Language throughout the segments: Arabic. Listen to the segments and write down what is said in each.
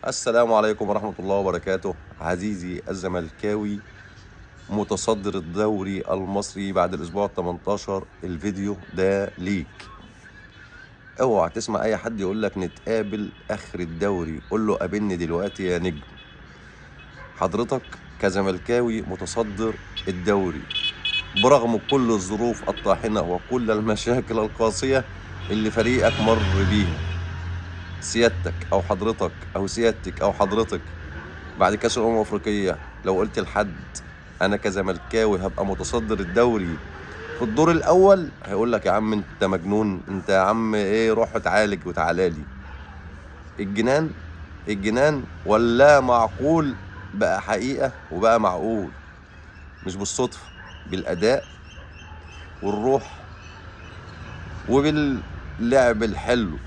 السلام عليكم ورحمة الله وبركاته. عزيزي الزملكاوي، متصدر الدوري المصري بعد الأسبوع 18، الفيديو ده ليك. اوعى تسمع أي حد يقول لك نتقابل آخر الدوري، قول له قابلني دلوقتي يا نجم. حضرتك كزملكاوي متصدر الدوري برغم كل الظروف الطاحنة وكل المشاكل القاسية اللي فريقك مر بيها. سيادتك أو حضرتك أو سيادتك أو حضرتك بعد كأس الأمم الأفريقية لو قلت لحد أنا كزملكاوي هبقى متصدر الدوري في الدور الأول، هيقول لك يا عم أنت مجنون، أنت يا عم إيه، روح اتعالج وتعالى لي. الجنان ولا معقول بقى حقيقة وبقى معقول، مش بالصدفة، بالأداء والروح وباللعب الحلو.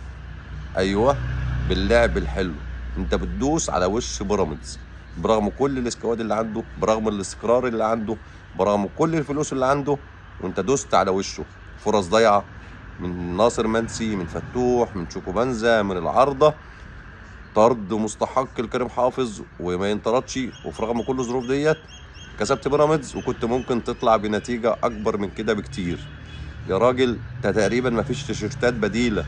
أيوه، باللعب الحلو. أنت بتدوس على وش بيراميدز برغم كل الاسكواد اللي عنده، برغم الاستقرار اللي عنده، برغم كل الفلوس اللي عنده، وانت دوست على وشه. فرص ضايعه من ناصر منسي، من فتوح، من شوكو بنزا، من العارضه، طرد مستحق لكريم حافظ وما ينطردش. وفي رغم كل الظروف ديت كسبت بيراميدز، وكنت ممكن تطلع بنتيجه اكبر من كده بكتير. يا راجل ده تقريبا ما فيش تيشيرتات بديله،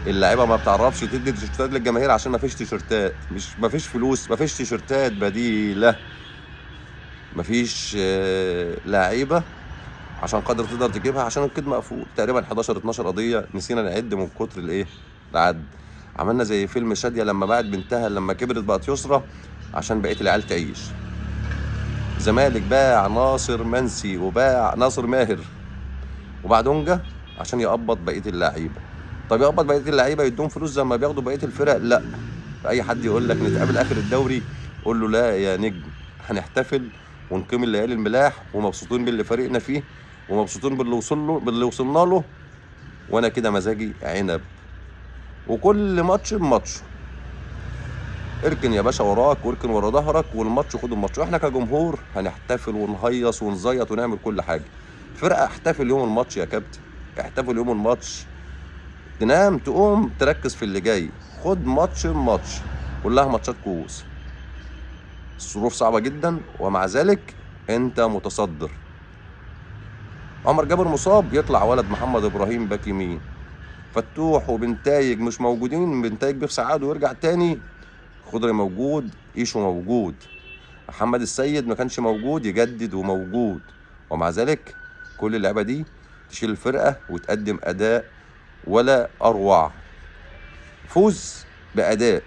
اللعيبه ما بتعرفش تدي تيشيرتات للجماهير عشان ما فيش تيشيرتات، مش ما فيش فلوس، ما فيش تيشيرتات بديله، ما فيش لعيبه عشان قدر تقدر تجيبها، عشان القيد مقفول. تقريبا 11 12 قضيه نسينا نعد من كتر العد. عملنا زي فيلم شاديه لما باعت بنتها لما كبرت بقت يسرى عشان بقيه العيال تعيش. زمالك باع ناصر منسي وباع ناصر ماهر وباع دونجا عشان يقبض بقيه اللعيبه. طب يقبض بقيه اللعيبه يدوم فلوس زي ما بياخدوا بقيه الفرق؟ لا. اي حد يقول لك نتقابل اخر الدوري، قول له لا يا نجم، هنحتفل ونقيم الليالي الملاح ومبسوطين باللي فريقنا فيه ومبسوطين باللي وصلنا له، وانا كده مزاجي عنب. وكل ماتش بماتش، اركن يا باشا وراك واركن ورا ظهرك، والماتش خد الماتش. واحنا كجمهور هنحتفل ونهيص ونزيط ونعمل كل حاجه. فرقه احتفل يوم الماتش يا كابتن، احتفل يوم الماتش. تنام تقوم تركز في اللي جاي، خد ماتش بماتش، كلها ماتشات كؤوس. الظروف صعبه جدا ومع ذلك انت متصدر. عمر جابر مصاب، يطلع ولد محمد ابراهيم باك يمين. فتوح وبنتايج مش موجودين، بنتايج بيفسع عقده ويرجع تاني. خضري موجود، ايشو موجود، محمد السيد ما كانش موجود يجدد وموجود. ومع ذلك كل اللعبه دي تشيل الفرقه وتقدم اداء ولا اروع. فوز باداء